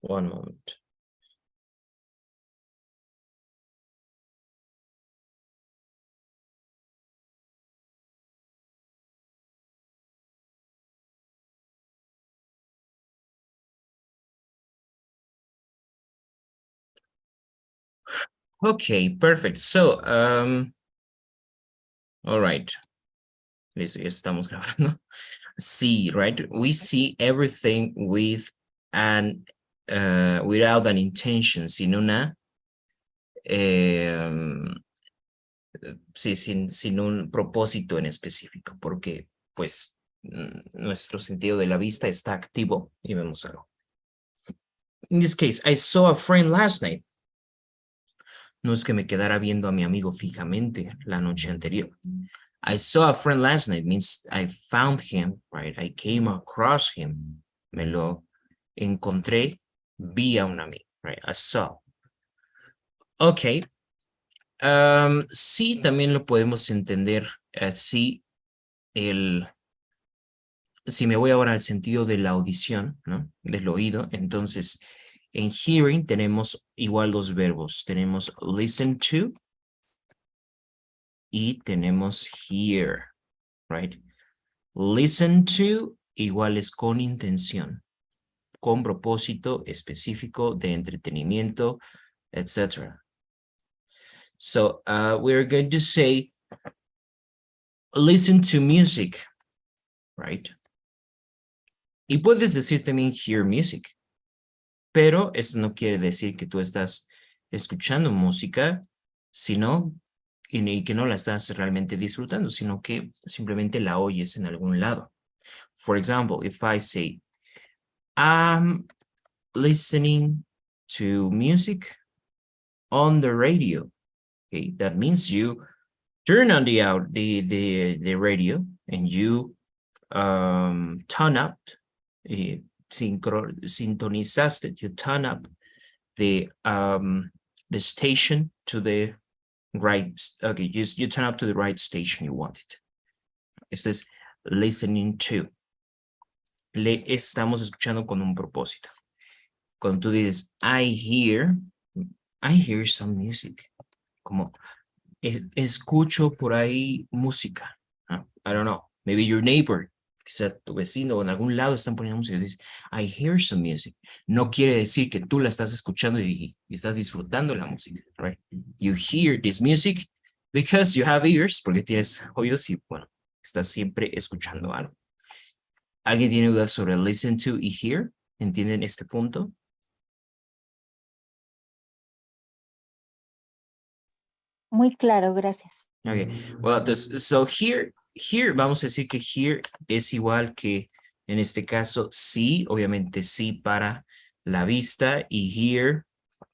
One moment. Okay, perfect. So, all right. Listo, ya estamos grabando. See, right? We see everything with an without an intention, sin una sí, sin un propósito en específico, porque pues nuestro sentido de la vista está activo y vemos algo. In this case, I saw a friend last night. No es que me quedara viendo a mi amigo fijamente la noche anterior. I saw a friend last night means I found him, right? I came across him. Me lo encontré vía un amigo, right? I saw. Ok. Sí, también lo podemos entender así. Si me voy ahora al sentido de la audición, ¿no? Del oído, entonces en hearing tenemos igual dos verbos. Tenemos listen to y tenemos hear, right? Listen to igual es con intención, con propósito específico de entretenimiento, etc. So we're going to say listen to music, right? Y puedes decir también hear music, pero eso no quiere decir que tú estás escuchando música, sino y que no la estás realmente disfrutando, sino que simplemente la oyes en algún lado. For example, if I say, I'm listening to music on the radio, okay, that means you turn on the radio and you turn up, sintonizaste, you turn up the station to the right, okay, you turn up to the right station you want it. Esto es listening to. Le estamos escuchando con un propósito. Cuando tú dices, I hear some music. Como, escucho por ahí música. I don't know, maybe your neighbor, quizá tu vecino o en algún lado están poniendo música y dices, I hear some music. No quiere decir que tú la estás escuchando y estás disfrutando la música, right? You hear this music because you have ears, porque tienes oídos y, bueno, estás siempre escuchando algo. ¿Alguien tiene dudas sobre listen to y hear? ¿Entienden este punto? Muy claro, gracias. Okay, well, so here, vamos a decir que here es igual que en este caso sí, obviamente sí para la vista y here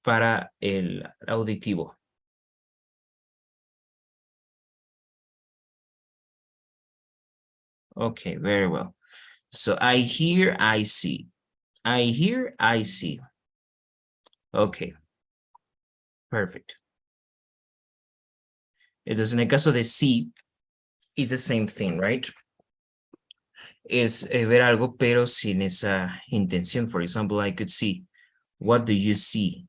para el auditivo. Okay, very well. So I hear, I see. I hear, I see. Okay, perfect. Entonces en el caso de sí, it's the same thing, right? Es ver algo, pero sin esa intención. For example, I could see, what do you see?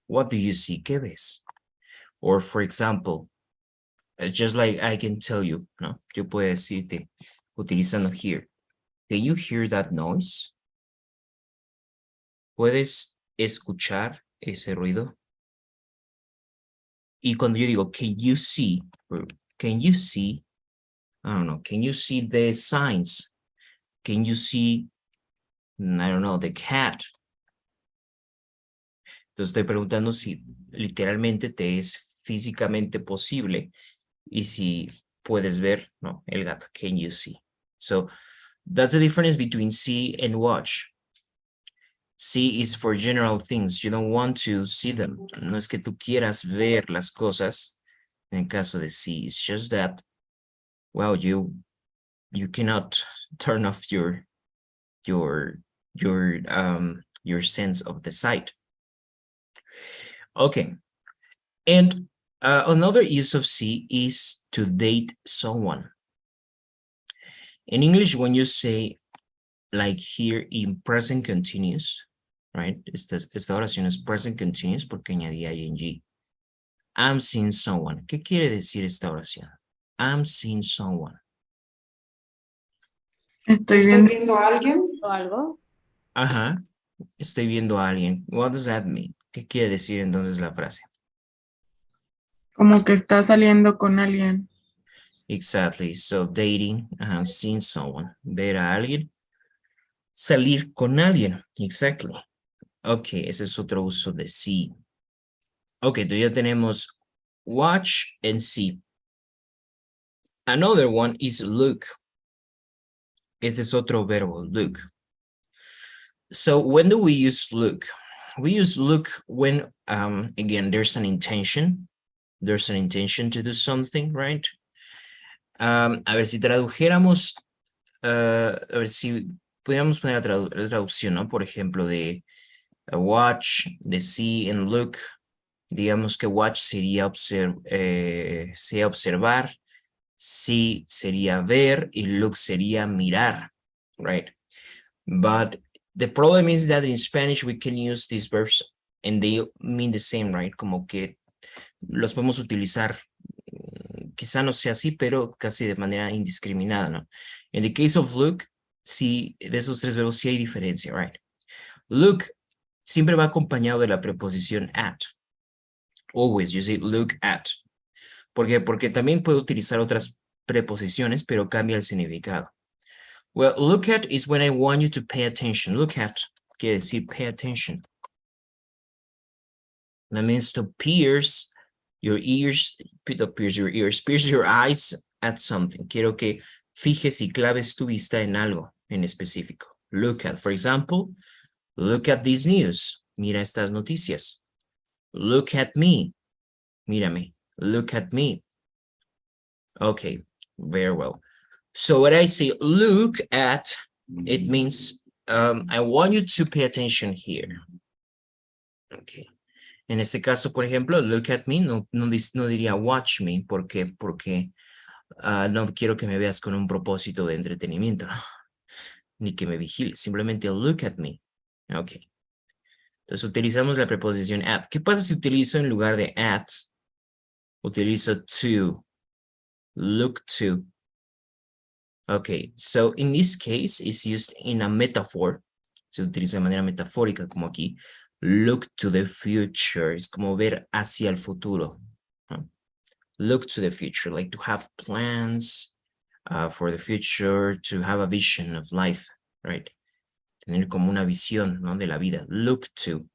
What do you see? ¿Qué ves? Or for example, just like I can tell you, ¿no? Yo puedo decirte, utilizando here, can you hear that noise? ¿Puedes escuchar ese ruido? Y cuando yo digo, can you see, I don't know, can you see the signs? Can you see, I don't know, the cat? Entonces estoy preguntando si literalmente te es físicamente posible y si puedes ver, no, el gato, can you see? So that's the difference between see and watch. See is for general things. You don't want to see them. No es que tú quieras ver las cosas. En el caso de see, it's just that, well, you cannot turn off your sense of the sight. Okay. And another use of see is to date someone. In English, when you say, like here in present continuous, right? Esta oración es present continuous porque añadí ing. I'm seeing someone. ¿Qué quiere decir esta oración? I'm seeing someone. Estoy viendo a alguien. ¿O algo? Ajá. Estoy viendo a alguien. What does that mean? ¿Qué quiere decir entonces la frase? Como que está saliendo con alguien. Exactly. So dating, seeing someone. Ver a alguien. Salir con alguien. Exactly. Ok, ese es otro uso de see. Ok, entonces ya tenemos watch and see. Another one is look. Este es otro verbo, look. So when do we use look? We use look when, again, there's an intention. There's an intention to do something, right? A ver, si tradujéramos, a ver si pudiéramos poner la traducción, ¿no? Por ejemplo, de watch, de see and look. Digamos que watch sería, sería observar, see sería ver, y look sería mirar, right? But the problem is that in Spanish we can use these verbs and they mean the same, right? Como que los podemos utilizar, quizá no sea así, pero casi de manera indiscriminada, ¿no? In the case of look, sí, de esos tres verbos sí hay diferencia, right? Look siempre va acompañado de la preposición at. Always you say look at. ¿Por qué? Porque también puede utilizar otras preposiciones, pero cambia el significado. Well, look at is when I want you to pay attention. Look at quiere decir pay attention. That means to pierce your ears, pierce your eyes at something. Quiero que fijes y claves tu vista en algo en específico. Look at, for example, look at this news. Mira estas noticias. Look at me. Mírame. Look at me. Okay, very well. So when I say look at, it means I want you to pay attention here. Okay. En este caso, por ejemplo, look at me, no diría watch me, porque no quiero que me veas con un propósito de entretenimiento, ni que me vigiles, simplemente look at me. Ok. Entonces utilizamos la preposición at. ¿Qué pasa si utilizo en lugar de at, utilizo to, look to? Okay, so in this case, it's used in a metaphor. Se utiliza de manera metafórica, como aquí. Look to the future. Es como ver hacia el futuro. ¿No? Look to the future, like to have plans for the future, to have a vision of life, right? Tener como una visión, ¿no? De la vida. Look to.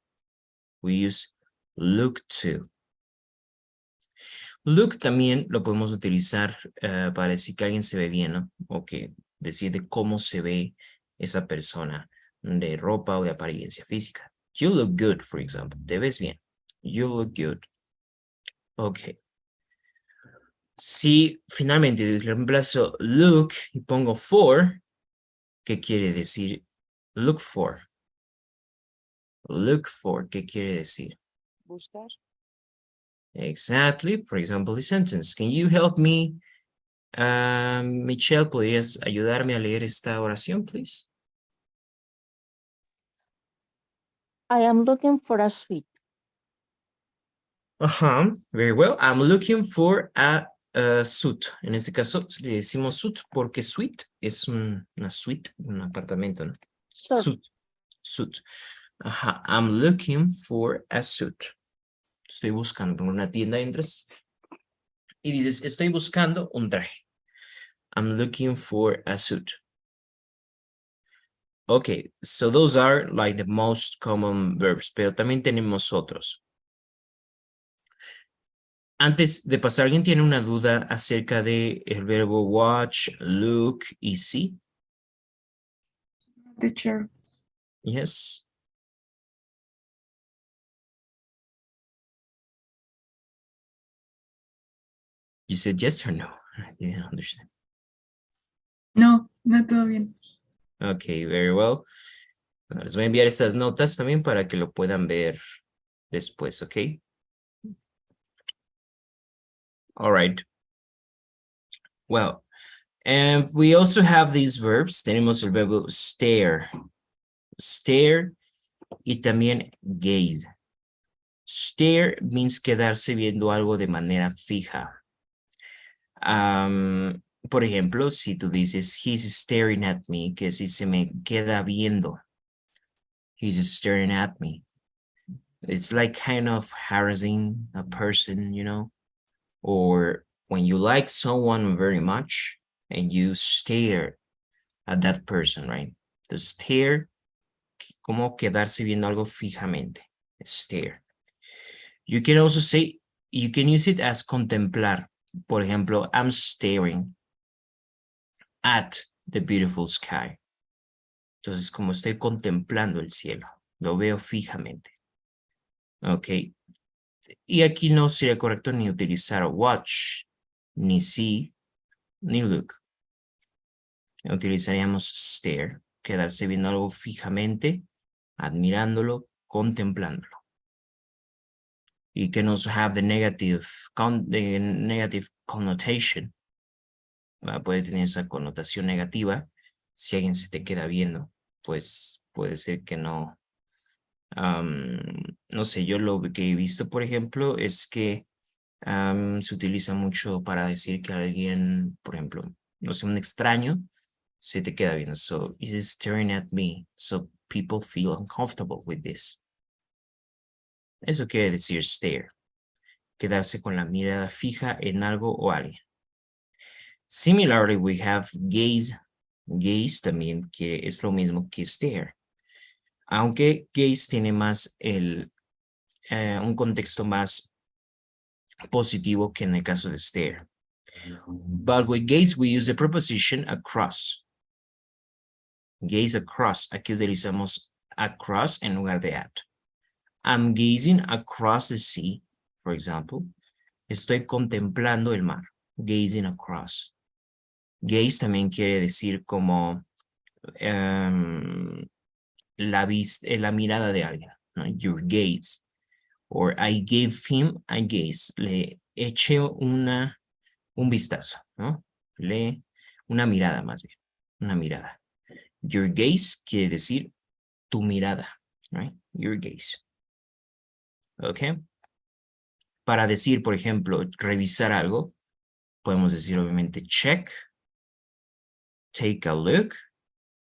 We use look to. Look también lo podemos utilizar para decir que alguien se ve bien, ¿no? O que decir de cómo se ve esa persona, de ropa o de apariencia física. You look good, for example. Te ves bien. You look good. Ok. Si finalmente reemplazo look y pongo for, ¿qué quiere decir? Look for. Look for, ¿qué quiere decir? Buscar. Exactly. For example, the sentence. Can you help me? Michelle, ¿podrías ayudarme a leer esta oración, please? I am looking for a suite. Very well. I'm looking for a suite. En este caso le decimos suite porque suite es una suite, un apartamento, ¿no? Suite. Suite. I'm looking for a suite. Estoy buscando en una tienda, entras y dices, estoy buscando un traje. I'm looking for a suit. Okay, so those are like the most common verbs, pero también tenemos otros. Antes de pasar, ¿alguien tiene una duda acerca de el verbo watch, look y see? Teacher. Yes. You said yes or no? I didn't understand. No, no, todo bien. Okay, very well. Les voy a enviar estas notas también para que lo puedan ver después, okay? All right. Well, and we also have these verbs. Tenemos el verbo stare. Stare Y también gaze. Stare means quedarse viendo algo de manera fija. Por ejemplo, si tú dices, he's staring at me, que si se me queda viendo. He's staring at me. It's like kind of harassing a person, you know, or when you like someone very much and you stare at that person, right? To stare, como quedarse viendo algo fijamente. Stare. You can also say, you can use it as contemplar. Por ejemplo, I'm staring at the beautiful sky. Entonces, como estoy contemplando el cielo, lo veo fijamente. Ok. Y aquí no sería correcto ni utilizar watch, ni see, ni look. Utilizaríamos stare, quedarse viendo algo fijamente, admirándolo, contemplándolo. Y que nos have the negative connotation. Puede tener esa connotación negativa. Si alguien se te queda viendo, pues puede ser que no. No sé, yo lo que he visto, por ejemplo, es que se utiliza mucho para decir que alguien, por ejemplo, no sé, un extraño, se te queda viendo. So, is staring at me. So, people feel uncomfortable with this. Eso quiere decir stare. Quedarse con la mirada fija en algo o alguien. Similarly, we have gaze. Gaze también que es lo mismo que stare. Aunque gaze tiene más un contexto más positivo que en el caso de stare. But with gaze, we use the preposition across. Gaze across. Aquí utilizamos across en lugar de at. I'm gazing across the sea, for example. Estoy contemplando el mar. Gazing across. Gaze también quiere decir como la mirada de alguien, ¿no? Your gaze. Or I gave him a gaze. Le eché un vistazo, ¿no? Una mirada más bien. Una mirada. Your gaze quiere decir tu mirada, right? Your gaze. ¿Ok? Para decir, por ejemplo, revisar algo, podemos decir obviamente check, take a look,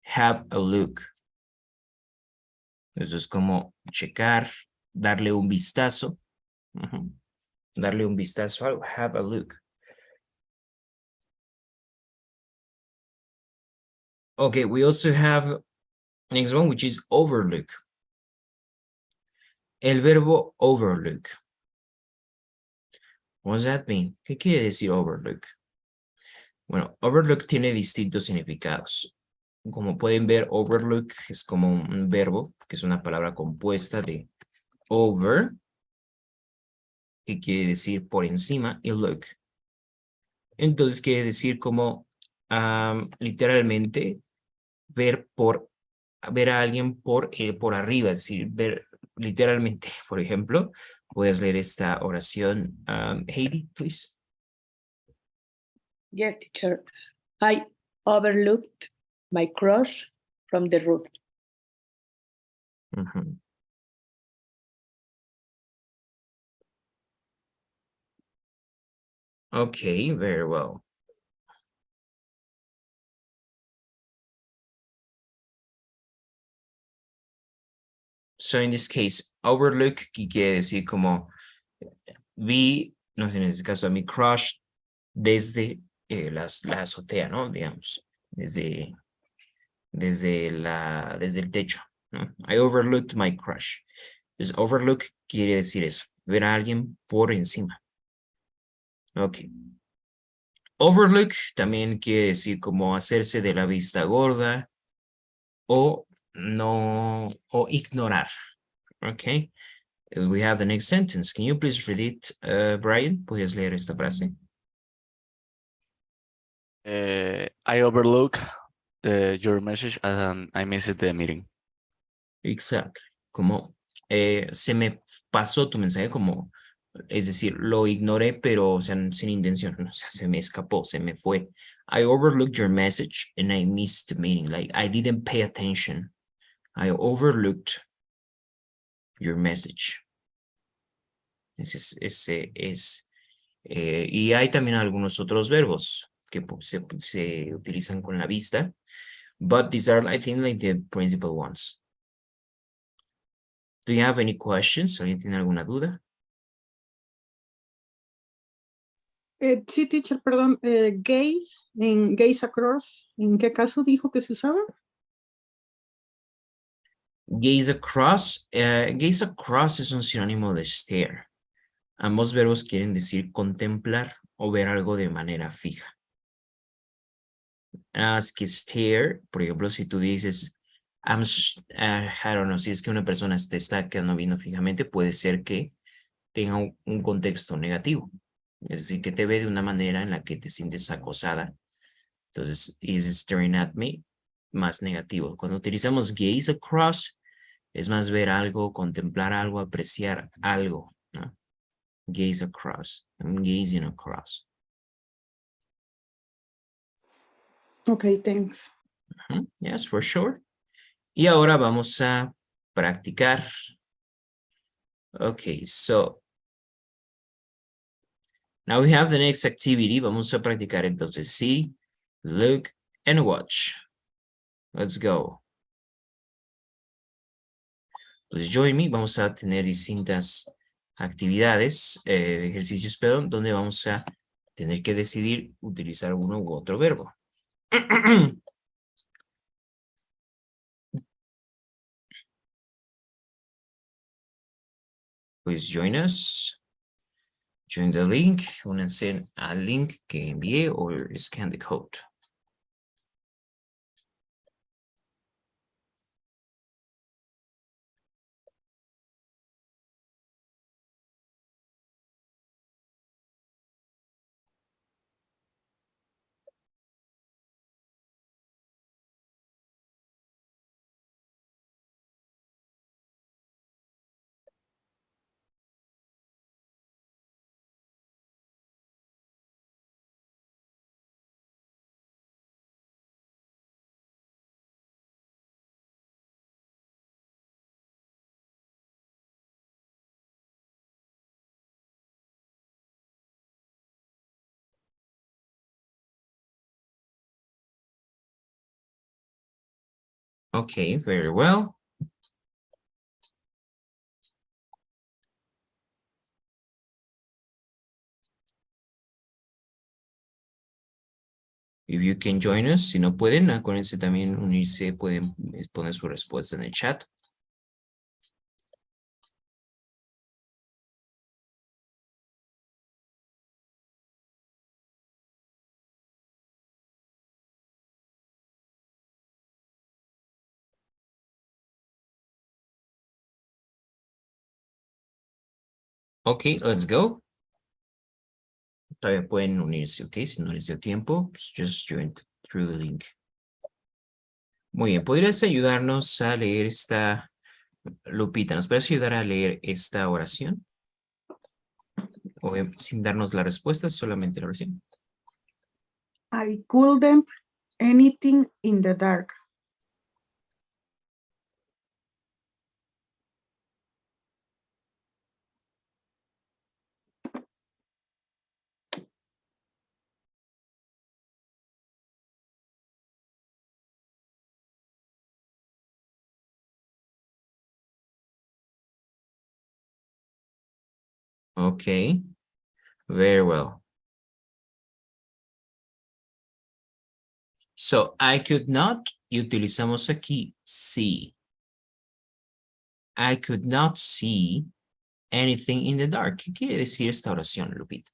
have a look. Eso es como checar, darle un vistazo. Darle un vistazo a algo, have a look. Okay, we also have next one, which is overlook. El verbo overlook. What does that mean? ¿Qué quiere decir overlook? Bueno, overlook tiene distintos significados. Como pueden ver, overlook es como un verbo, que es una palabra compuesta de over, que quiere decir por encima, y look. Entonces quiere decir como literalmente ver a alguien por arriba, es decir, ver literalmente, por ejemplo, puedes leer esta oración. Heidi, please. Yes, teacher. I overlooked my crush from the roof. Okay, very well. So in this case, overlook quiere decir como vi, no sé, en este caso a mi crush desde la azotea, ¿no? Digamos, desde el techo, ¿no? I overlooked my crush. Entonces, overlook quiere decir eso, ver a alguien por encima. Ok. Overlook también quiere decir como hacerse de la vista gorda o no, o ignorar. Ok. We have the next sentence. Can you please read it, Brian? ¿Puedes leer esta frase? I overlook your message and I missed the meeting. Exacto. Como se me pasó tu mensaje como, es decir, lo ignoré, pero o sea, sin intención, o sea, se me escapó, se me fue. I overlooked your message and I missed the meeting. Like I didn't pay attention. I overlooked your message. Y hay también algunos otros verbos que se utilizan con la vista, but these are, I think, like the principal ones. Do you have any questions? ¿Alguien tiene alguna duda? Sí, teacher, perdón. Gaze, en gaze across, ¿en qué caso dijo que se usaba? Gaze across. Gaze across es un sinónimo de stare. Ambos verbos quieren decir contemplar o ver algo de manera fija. As que stare, por ejemplo, si tú dices, I don't know, si es que una persona te está quedando viendo fijamente, puede ser que tenga un contexto negativo. Es decir, que te ve de una manera en la que te sientes acosada. Entonces, is staring at me, más negativo. Cuando utilizamos gaze across, es más ver algo, contemplar algo, apreciar algo, ¿no? Gaze across. I'm gazing across. Okay, thanks. Yes, for sure. Y ahora vamos a practicar. Okay, so now we have the next activity. Vamos a practicar entonces. See, look, and watch. Let's go. Pues join me. Vamos a tener distintas actividades, ejercicios, perdón, donde vamos a tener que decidir utilizar uno u otro verbo. Please join us. Join the link. Únanse al link que envié o scan the code. Okay, very well. If you can join us, si no pueden, acuérdense también unirse, pueden poner su respuesta en el chat. Okay, let's go. Todavía pueden unirse, ok. Si no les dio tiempo, pues just join through the link. Muy bien, ¿podrías ayudarnos a leer esta, Lupita, ¿nos puedes ayudar a leer esta oración? O sin darnos la respuesta, solamente la oración. I couldn't anything in the dark. Okay, very well. So, I could not, y utilizamos aquí see. I could not see anything in the dark. ¿Qué quiere decir esta oración, Lupita?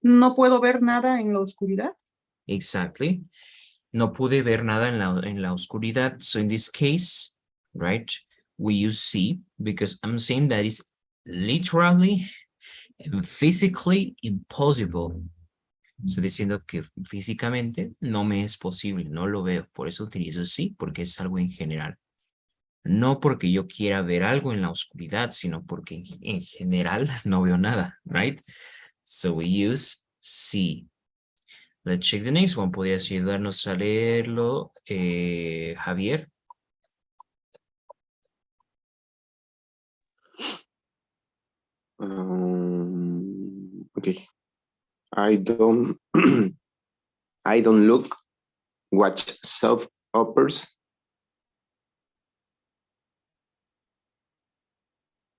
No puedo ver nada en la oscuridad. Exactly. No pude ver nada en la oscuridad. So in this case, right, we use see because I'm saying that is literally and physically impossible. Estoy diciendo que físicamente no me es posible, no lo veo. Por eso utilizo sí, porque es algo en general. No porque yo quiera ver algo en la oscuridad, sino porque en general no veo nada, right? So we use see. Let's check the next one. ¿Podrías ayudarnos a leerlo, Javier? Okay. I don't I don't watch soap operas.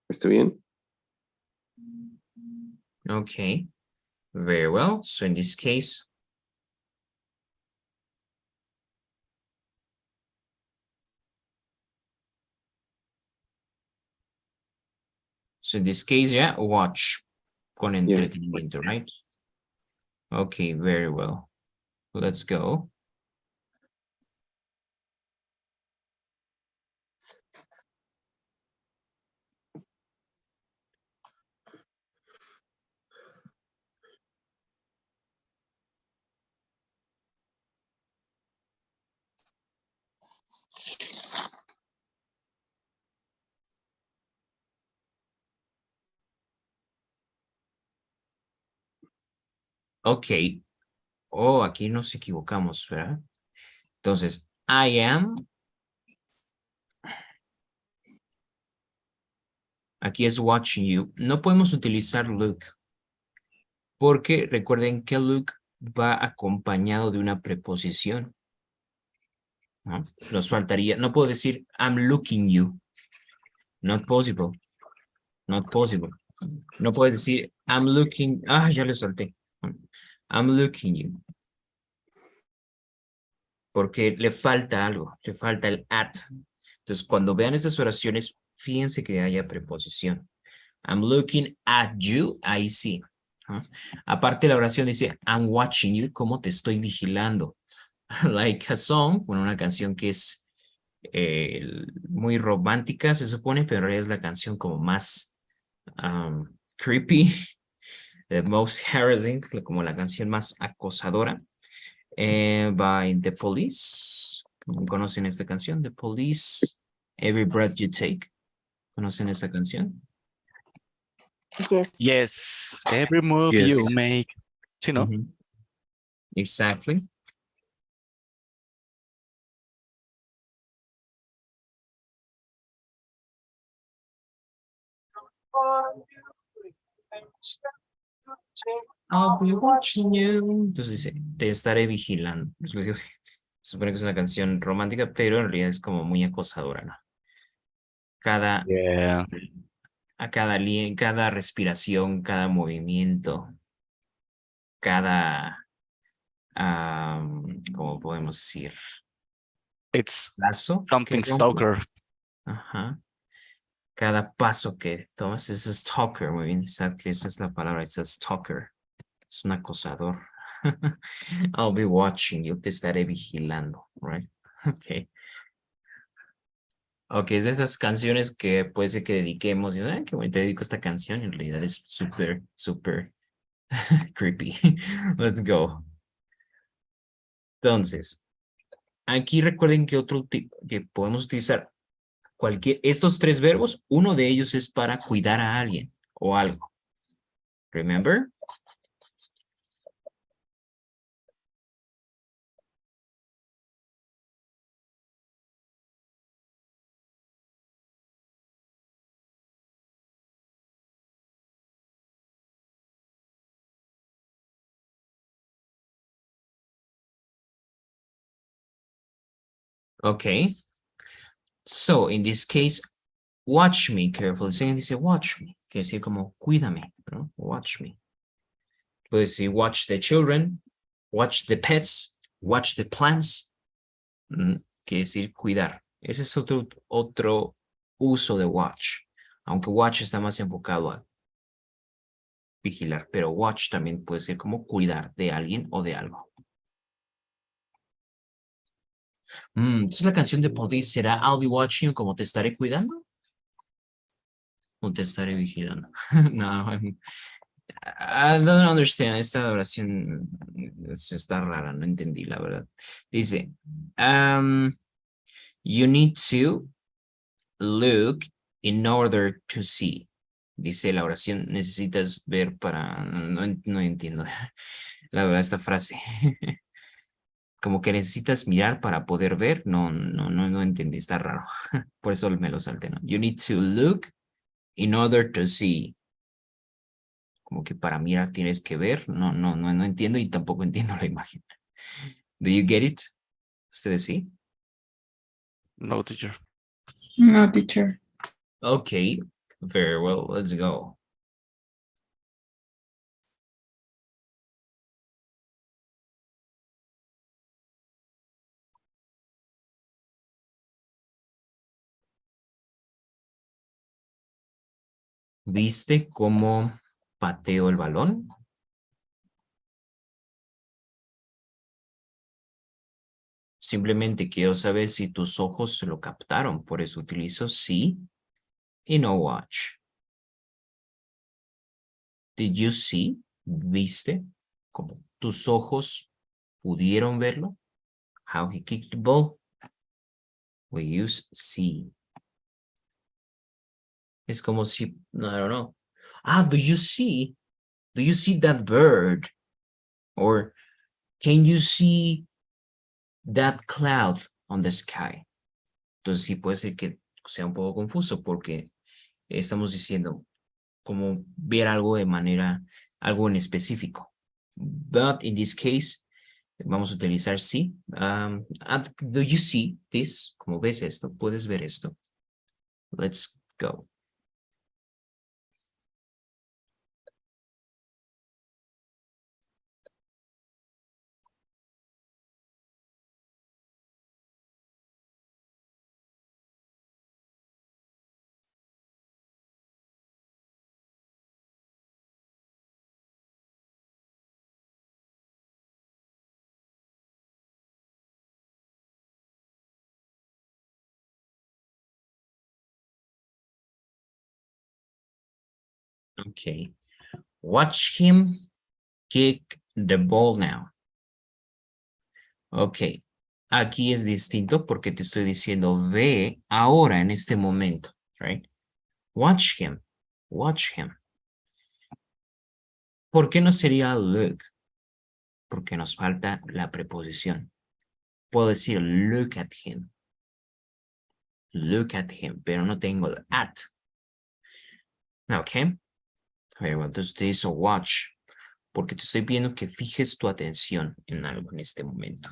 ¿Está bien? Okay, very well. So in this case, yeah, watch con entretenimiento, right? Okay, very well. Let's go. Okay. Oh, aquí nos equivocamos, ¿verdad? Entonces, I am. Aquí es watching you. No podemos utilizar look. Porque recuerden que look va acompañado de una preposición. ¿No? Nos faltaría, no puedo decir I'm looking you. Not possible. Not possible. No puedes decir I'm looking. Ah, ya le solté. I'm looking you. Porque le falta algo, le falta el at. Entonces, cuando vean esas oraciones, fíjense que haya preposición. I'm looking at you, ahí sí. ¿Ah? Aparte la oración dice, I'm watching you, como te estoy vigilando. Like a song, bueno, una canción que es muy romántica, se supone, pero en realidad es la canción como más creepy, the most harassing, como la canción más acosadora. By The Police. ¿Conocen esta canción? The Police, Every Breath You Take. ¿Conocen esta canción? Yes. Yes, every move Yes. you make. Sí, ¿no? Mhm. Exactly. I'll be watching you. Entonces dice, te estaré vigilando. Se supone que es una canción romántica, pero en realidad es como muy acosadora, ¿no? Cada, Yeah. a cada respiración, cada movimiento, cada, ¿cómo podemos decir? It's Lazo. something que rompes. stalker. Ajá. Cada paso que tomas es stalker, muy bien, exactly, esa es la palabra, es a stalker, es un acosador. I'll be watching you, te estaré vigilando, right? Okay. Ok, es de esas canciones que puede ser que dediquemos, y ay, qué bueno, te dedico esta canción, en realidad es súper, súper creepy. Let's go. Entonces, aquí recuerden que otro tipo que podemos utilizar estos tres verbos, uno de ellos es para cuidar a alguien o algo. Remember? Okay. So, in this case, watch me carefully. Si alguien dice watch me, quiere decir como cuídame, ¿no? Watch me. Puede decir watch the children, watch the pets, watch the plants. Quiere decir cuidar. Ese es otro uso de watch. Aunque watch está más enfocado a vigilar, pero watch también puede ser como cuidar de alguien o de algo. Entonces la canción de Police será I'll be watching you, como te estaré cuidando. O te estaré vigilando. No, I don't understand. Esta oración está rara, no entendí la verdad. Dice, you need to look in order to see. Dice la oración, necesitas ver para... No entiendo la verdad esta frase. Como que necesitas mirar para poder ver. No entendí, está raro. Por eso me lo salté, ¿no? You need to look in order to see. Como que para mirar tienes que ver. No entiendo y tampoco entiendo la imagen. Do you get it? ¿Ustedes sí? No, teacher. No, teacher. Okay, very well. Let's go. ¿Viste cómo pateo el balón? Simplemente quiero saber si tus ojos se lo captaron, por eso utilizo sí y no watch. Did you see? ¿Viste? Como tus ojos pudieron verlo? How he kicked the ball? We use see. Es como si, no, I don't know. Ah, do you see? Do you see that bird? Or can you see that cloud on the sky? Entonces sí puede ser que sea un poco confuso porque estamos diciendo como ver algo de manera, algo en específico. But in this case, vamos a utilizar sí. Do you see this? Como ves esto, puedes ver esto. Let's go. Okay. Watch him kick the ball now. Ok. Aquí es distinto porque te estoy diciendo ve ahora en este momento, right? Watch him. Watch him. ¿Por qué no sería look? Porque nos falta la preposición. Puedo decir look at him. Look at him, pero no tengo el at. Ok. A ver, entonces te hizo watch. Porque te estoy pidiendo que fijes tu atención en algo en este momento.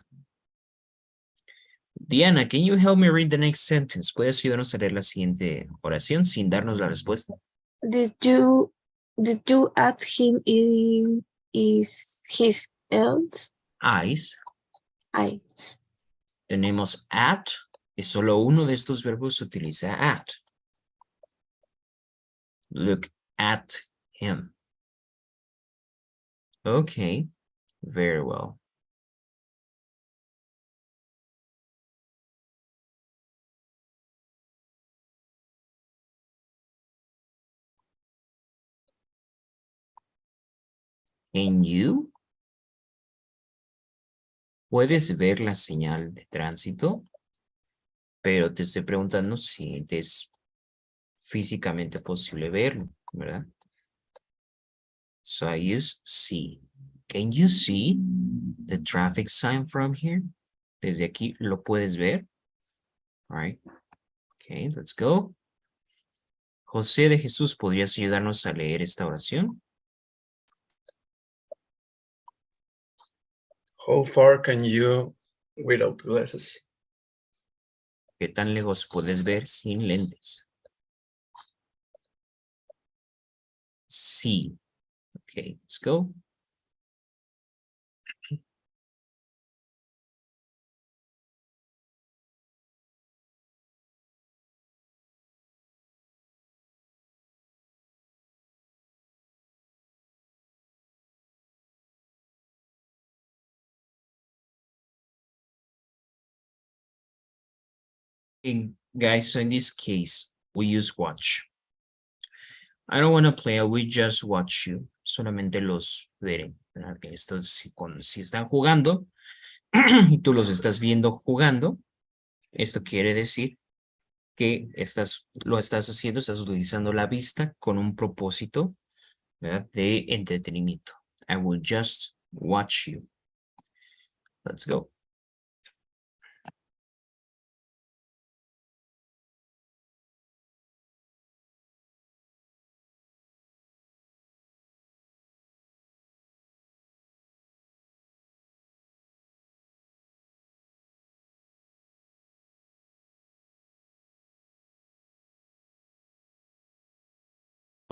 Diana, can you help me read the next sentence? ¿Puedes ayudarnos a leer la siguiente oración sin darnos la respuesta? Did you ask him in his else Eyes. eyes? Tenemos at. Y solo uno de estos verbos se utiliza at. Look at him. Okay. Very well. Can you? ¿Puedes ver la señal de tránsito? Pero te estoy preguntando si es físicamente posible verlo, ¿verdad? So I use see. Can you see the traffic sign from here? Desde aquí lo puedes ver. All right. Okay, let's go. José de Jesús, ¿podrías ayudarnos a leer esta oración? How far can you without glasses? ¿Qué tan lejos puedes ver sin lentes? Sí. Okay, let's go. And guys, so in this case, we use watch. I don't want to play, I will just watch you. Solamente los veré. ¿Verdad? Esto si están jugando y tú los estás viendo jugando, esto quiere decir que lo estás haciendo, estás utilizando la vista con un propósito, ¿verdad? De entretenimiento. I will just watch you. Let's go.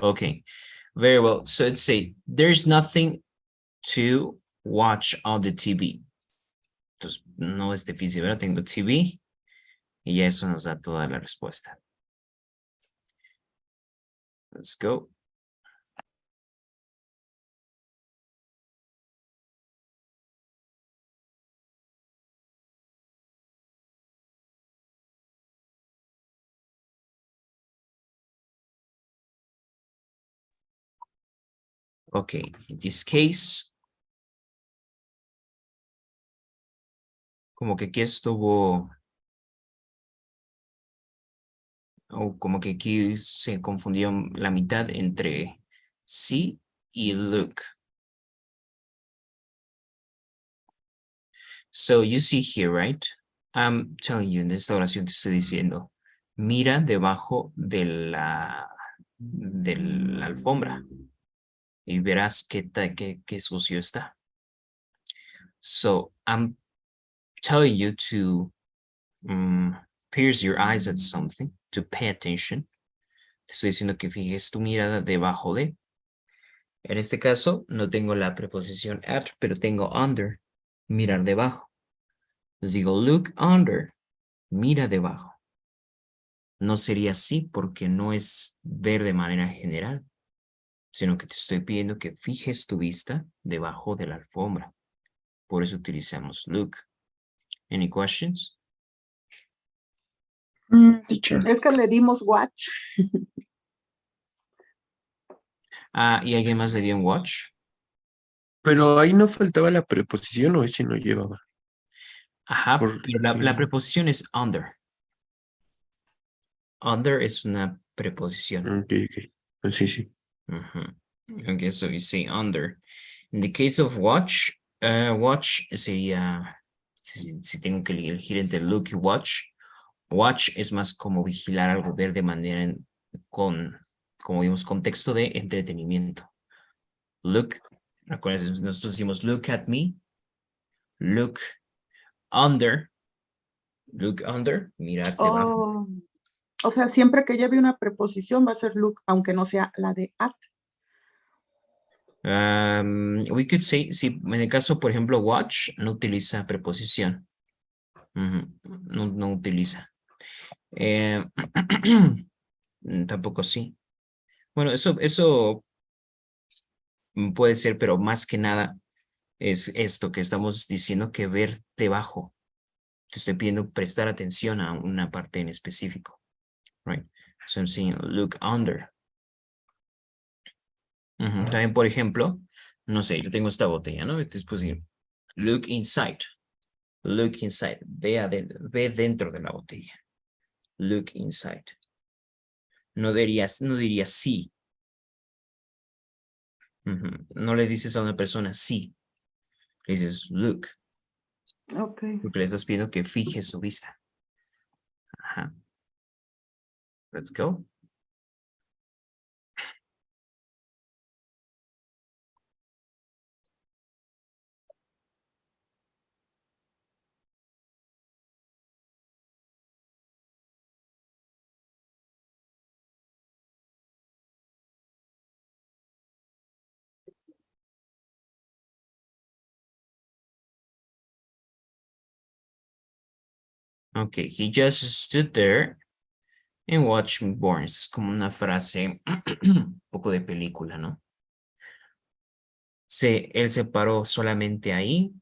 Okay, very well. So let's say there's nothing to watch on the TV. Entonces, no es difícil, ¿verdad? Tengo TV y ya eso nos da toda la respuesta. Let's go. Okay, in this case, como que aquí estuvo, o como que aquí se confundió la mitad entre sí y look. So you see here, right? I'm telling you, en esta oración te estoy diciendo, mira debajo de la alfombra y verás qué sucio está. So I'm telling you to pierce your eyes at something, to pay attention. Te estoy diciendo que fijes tu mirada debajo de. En este caso, no tengo la preposición at, pero tengo under, mirar debajo. Les digo, look under, mira debajo. No sería así porque no es ver de manera general, sino que te estoy pidiendo que fijes tu vista debajo de la alfombra. Por eso utilizamos look. Any questions? Teacher. Es que le dimos watch. ¿Y alguien más le dio un watch? Pero ahí no faltaba la preposición o ese no llevaba. Ajá, pero la Porque- preposición es under. Under es una preposición. Ok, ok. Sí, sí. Okay, so you say under. In the case of watch, watch sería, si tengo que elegir entre look y watch, watch es más como vigilar algo, ver de manera como vimos, contexto de entretenimiento. Look, acuérdense, nosotros decimos look at me, look under, mirar debajo. Oh, o sea, siempre que lleve una preposición va a ser look, aunque no sea la de at. We could say, si en el caso, por ejemplo, watch no utiliza preposición. No utiliza. Tampoco sí. Bueno, eso puede ser, pero más que nada es esto que estamos diciendo, que ver debajo. Te estoy pidiendo prestar atención a una parte en específico. Right? So I'm saying look under. También, por ejemplo, no sé, yo tengo esta botella, ¿no? Después look inside. Look inside. Ve dentro de la botella. Look inside. No diría sí. No le dices a una persona sí. Le dices look. Ok. Porque le estás pidiendo que fije su vista. Ajá. Let's go. Okay, he just stood there and watched me born. Es como una frase un poco de película, ¿no? Él se paró solamente ahí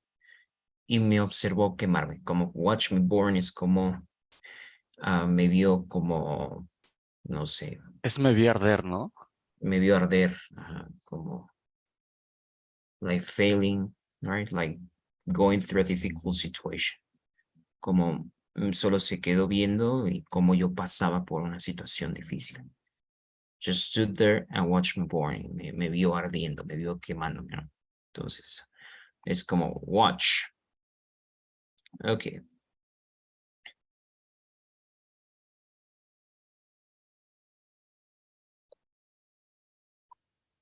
y me observó quemarme. Como watch me burn es como me vio como, no sé, Es me vi arder, ¿no? me vio arder, como like failing, right? Like going through a difficult situation. Como solo se quedó viendo y como yo pasaba por una situación difícil. Just stood there and watched me burning. Me vio ardiendo, me vio quemándome, ¿no? Entonces, es como watch. Okay.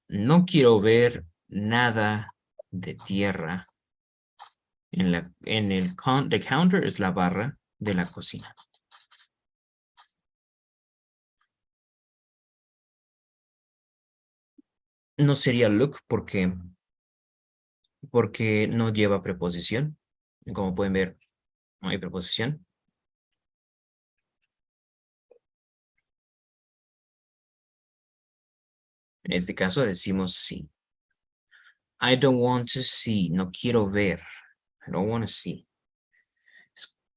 No quiero ver nada de tierra. The counter es la barra de la cocina. no sería look porque no lleva preposición. Como pueden ver, no hay preposición. En este caso decimos sí. I don't want to see. No quiero ver. I don't want to see.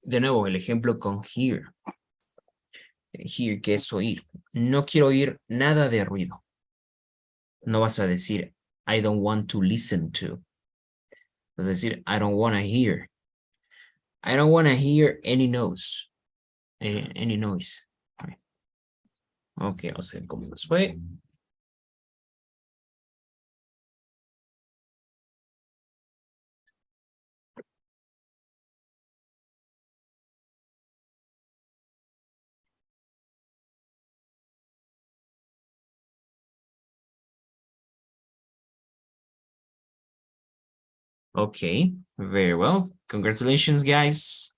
De nuevo, el ejemplo con hear. Hear, que es oír. No quiero oír nada de ruido. No vas a decir, I don't want to listen to. Es decir, I don't want to hear. I don't want to hear any noise. Any noise. Ok, vamos a ver cómo nos fue. Okay, very well. Congratulations, guys.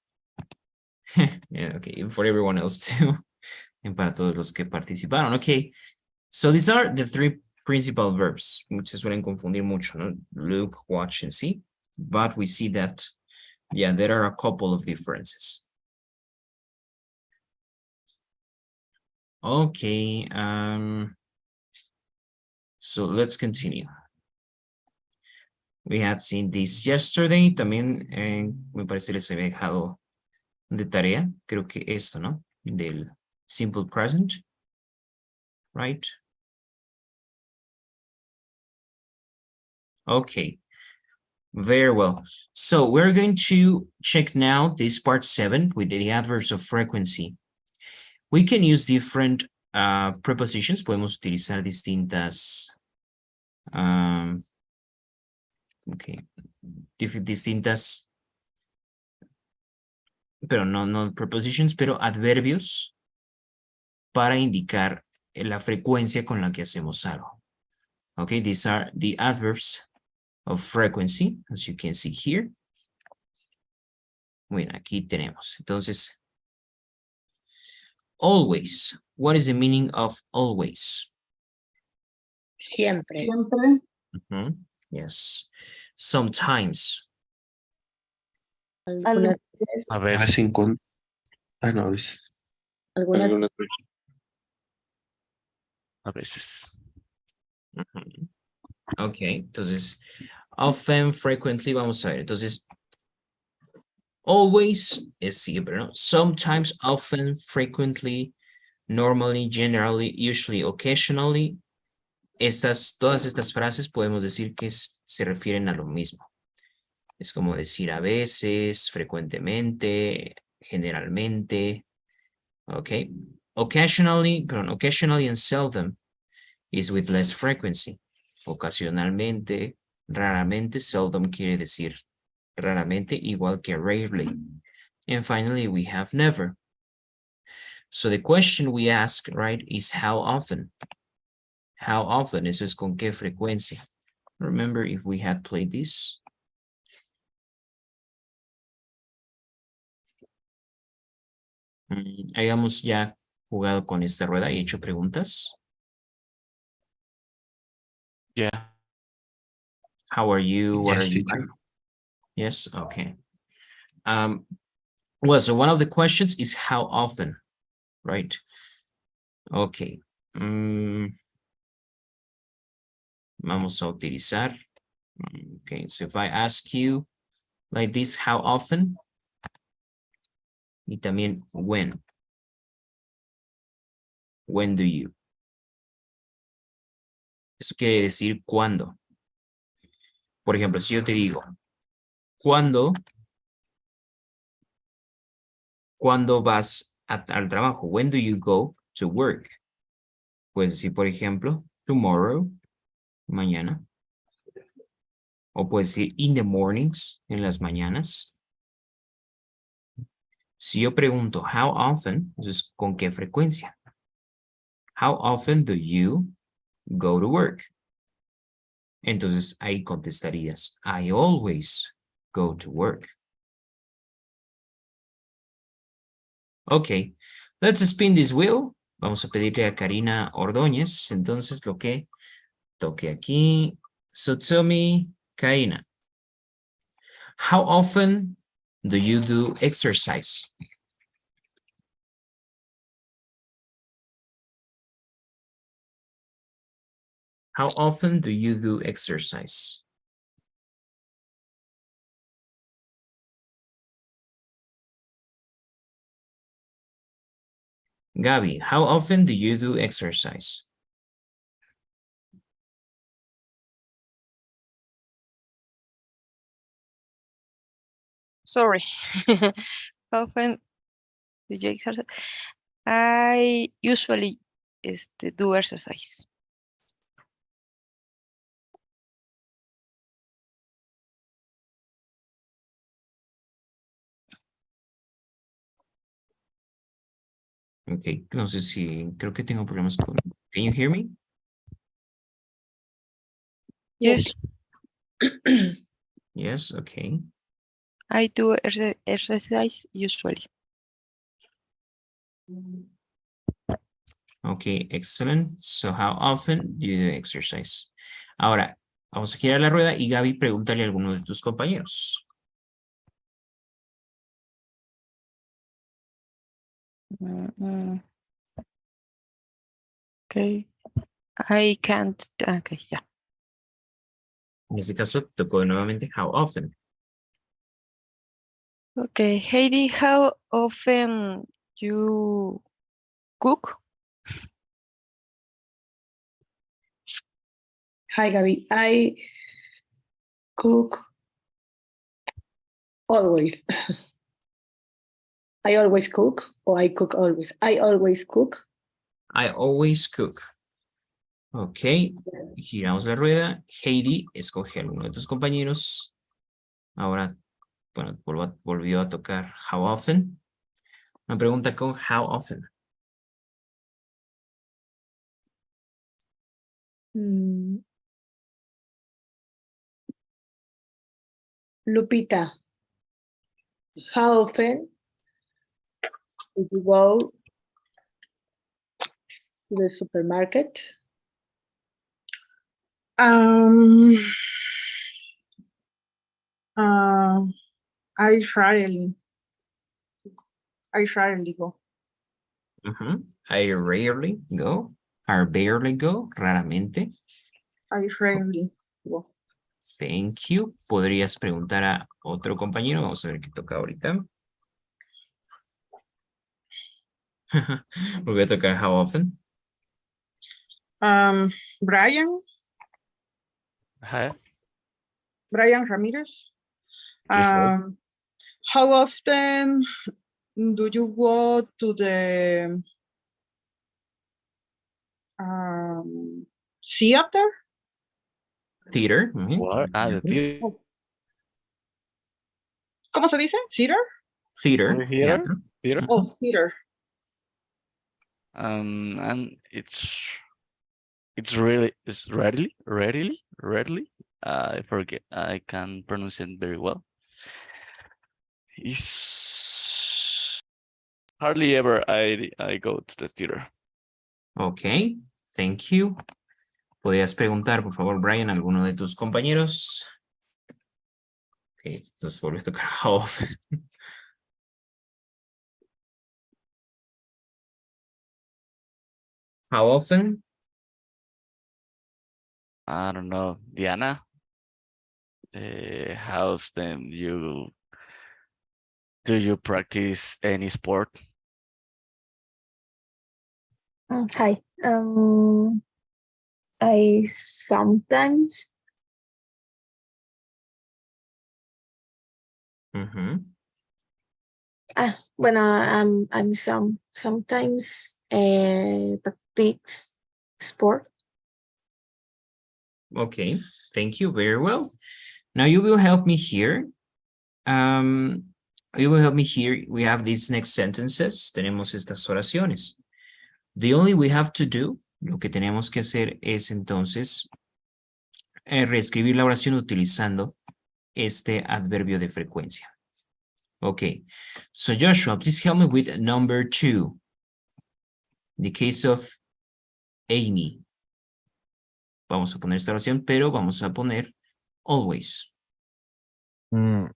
Yeah, okay, for everyone else too. And para todos los que participaron. Okay, so these are the three principal verbs. Se suelen confundir mucho, ¿no? Look, watch, and see. But we see that, yeah, there are a couple of differences. Okay, so let's continue. We had seen this yesterday. También me parece les había dejado de tarea, creo que esto, ¿no? Del simple present, right? Okay, very well. So we're going to check now this part 7 with the adverbs of frequency. We can use different prepositions. Podemos utilizar distintas distintas, pero no prepositions, pero adverbios para indicar la frecuencia con la que hacemos algo. Okay, these are the adverbs of frequency, as you can see here. Bueno, aquí tenemos. Entonces, always. What is the meaning of always? Siempre. Siempre. Yes. Sometimes. Algunas veces, A Vez veces. en cuando. Ah, no, es algunas algunas A veces. Ok, entonces, often, frequently, vamos a ver. Entonces, always es siempre, ¿no? Sometimes, often, frequently, normally, generally, usually, occasionally. Todas estas frases podemos decir que se refieren a lo mismo. Es como decir a veces, frecuentemente, generalmente. Ok. Occasionally and seldom is with less frequency. Ocasionalmente, raramente, seldom quiere decir raramente, igual que rarely. And finally, we have never. So the question we ask, right, is how often? How often? Eso es con qué frecuencia. Remember if we had played this? Hayamos ya jugado con esta rueda y hecho preguntas. Yeah. How are you? What Yes, are you teacher. like? Yes, okay. Well, so one of the questions is how often, right? Okay. Vamos a utilizar. Okay, so if I ask you like this, how often? Y también when. When do you? Eso quiere decir cuándo. Por ejemplo, si yo te digo, ¿cuándo vas al trabajo? When do you go to work? Puedes decir, por ejemplo, tomorrow, mañana. O puedes decir in the mornings, en las mañanas. Si yo pregunto, how often, entonces, ¿con qué frecuencia? How often do you go to work? Entonces, ahí contestarías, I always go to work. Ok, let's spin this wheel. Vamos a pedirle a Karina Ordóñez, entonces, lo que toque aquí. So tell me, Kaina, how often do you do exercise? How often do you do exercise? Gabi, how often do you do exercise? Sorry. How often do you exercise? I usually do exercise. Ok, no sé si, creo que tengo problemas con... Can you hear me? Yes, Yes, okay. I do exercise usually. Okay, excellent. So how often do you do exercise? Ahora, vamos a girar la rueda y Gaby, pregúntale a alguno de tus compañeros. Okay. I can't. Okay, yeah. En este caso, tocó nuevamente how often. Okay, Heidi, how often you cook? Hi, Gabby. I cook always. I always cook, or I cook always. I always cook. I always cook. Ok, giramos la rueda. Heidi, escoge a alguno de tus compañeros. Ahora, bueno, volvió a tocar how often. Una pregunta con how often. Lupita, how often did you go to the supermarket? I rarely go. I rarely go. I barely go. Raramente. I rarely go. Thank you. ¿Podrías preguntar a otro compañero? Vamos a ver qué toca ahorita. Voy a tocar how often. Brian Hi. Ramirez. Yes, sir. How often do you go to the theater? Theater. Mhm. What? Ah, the theater. ¿Cómo se dice? Theater? Theater. Movie theater? Teatro. Theater? Mhm. Oh, theater. And it's rarely. I forget. I can pronounce it very well. It's hardly ever I go to the theater. Ok, thank you. ¿Podrías preguntar, por favor, Brian, a alguno de tus compañeros? Ok, entonces vuelves a tocar how often. How often? I don't know, Diana. How often do you practice any sport? Hi. I sometimes Mhm. bueno, I'm sometimes practice sport. Okay, thank you. Very well. Now you will help me here. You will help me here. We have these next sentences. Tenemos estas oraciones. The only we have to do, lo que tenemos que hacer es entonces reescribir la oración utilizando este adverbio de frecuencia. Okay, so Joshua, please help me with number 2. The case of Amy. vamos a poner esta oración, pero vamos a poner always. Mm.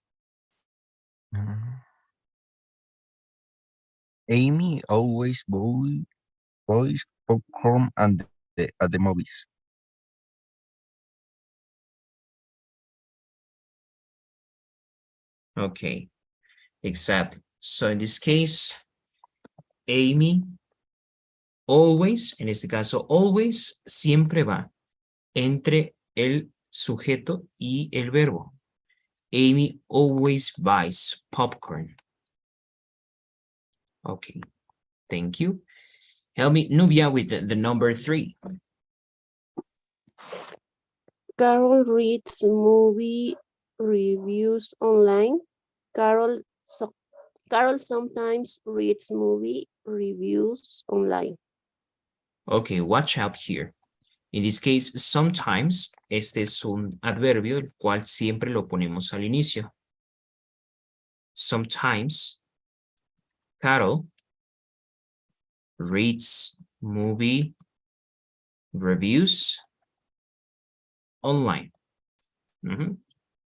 Mm. Amy always buys popcorn at the movies. Okay, exactly. So in this case, Amy always, en este caso, always siempre va entre el sujeto y el verbo. Amy always buys popcorn. Okay, thank you. Help me, Nubia, with the number 3. Carol reads movie reviews online. Carol sometimes reads movie reviews online. Okay, watch out here. In this case, sometimes, este es un adverbio, el cual siempre lo ponemos al inicio. Sometimes, Carol reads movie reviews online.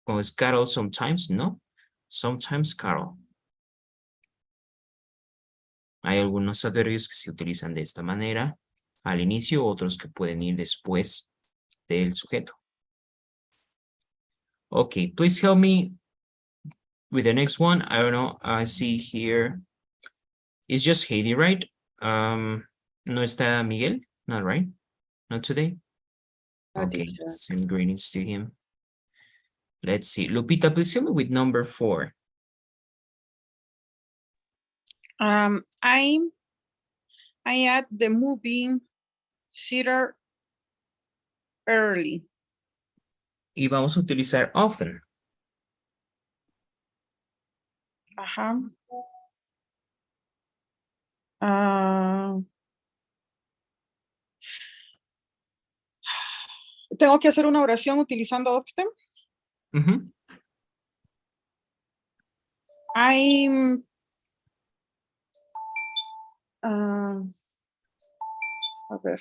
¿O es Carol sometimes? No. Sometimes Carol. Hay algunos adverbios que se utilizan de esta manera al inicio, otros que pueden ir después del sujeto. Okay, please help me with the next one. I don't know, I see here. It's just Heidi, right? No está Miguel? Not right? Not today? No, Okay, teacher. send greetings to him. Let's see. Lupita, please help me with number 4. I at the movie theater early. Y vamos a utilizar often. Ajá. Ah, ¿tengo que hacer una oración utilizando often? Ujú. I'm a ver.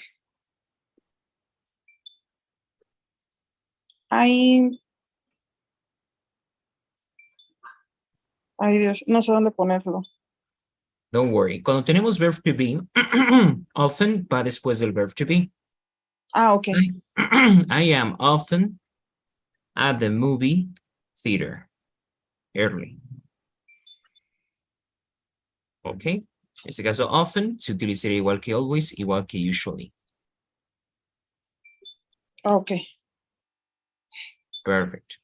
Ay, Dios, no sé dónde ponerlo. Don't worry. Cuando tenemos verb to be, often va después del verb to be. Ah, ok. I am often at the movie theater early. Ok. En este caso, often se utilizaría igual que always, igual que usually. Ok. Perfect.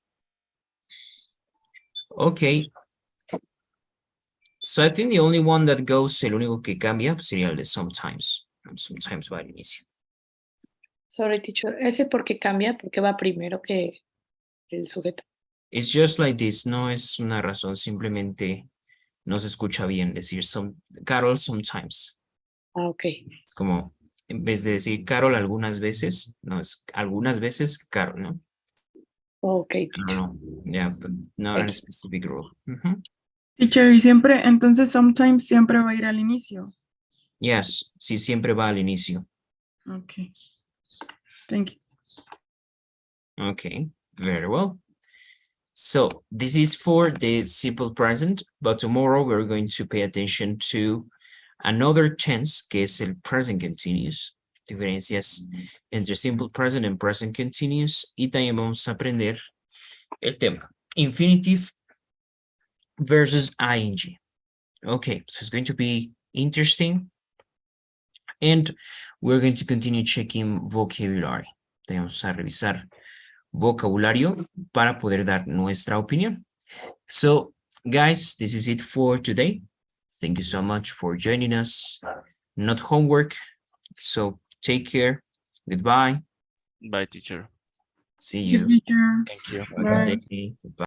Okay. So I think the only one that goes, el único que cambia sería el de sometimes. Sometimes va al inicio. Sorry, teacher. Ese porque cambia, porque va primero que el sujeto. It's just like this. No es una razón, simplemente no se escucha bien decir Carol sometimes. Ah, ok. Es como, en vez de decir Carol algunas veces, no es algunas veces Carol, ¿no? Ok, I teacher. don't know. Yeah, but not a Thank you. specific rule. Mhm. Teacher, y siempre, entonces sometimes siempre va a ir al inicio. Yes, sí, siempre va al inicio. Okay. Thank you. Okay, very well. So this is for the simple present, but tomorrow we're going to pay attention to another tense, que es el present continuous. Diferencias entre simple present and present continuous. Y también vamos a aprender el tema infinitive versus ing. Okay, so it's going to be interesting. And we're going to continue checking vocabulary. Vamos a revisar vocabulario para poder dar nuestra opinión. So, guys, this is it for today. Thank you so much for joining us. Not homework, so take care. Goodbye. Bye, teacher. See Thank you, you. teacher. Thank you. Have a good day. Goodbye.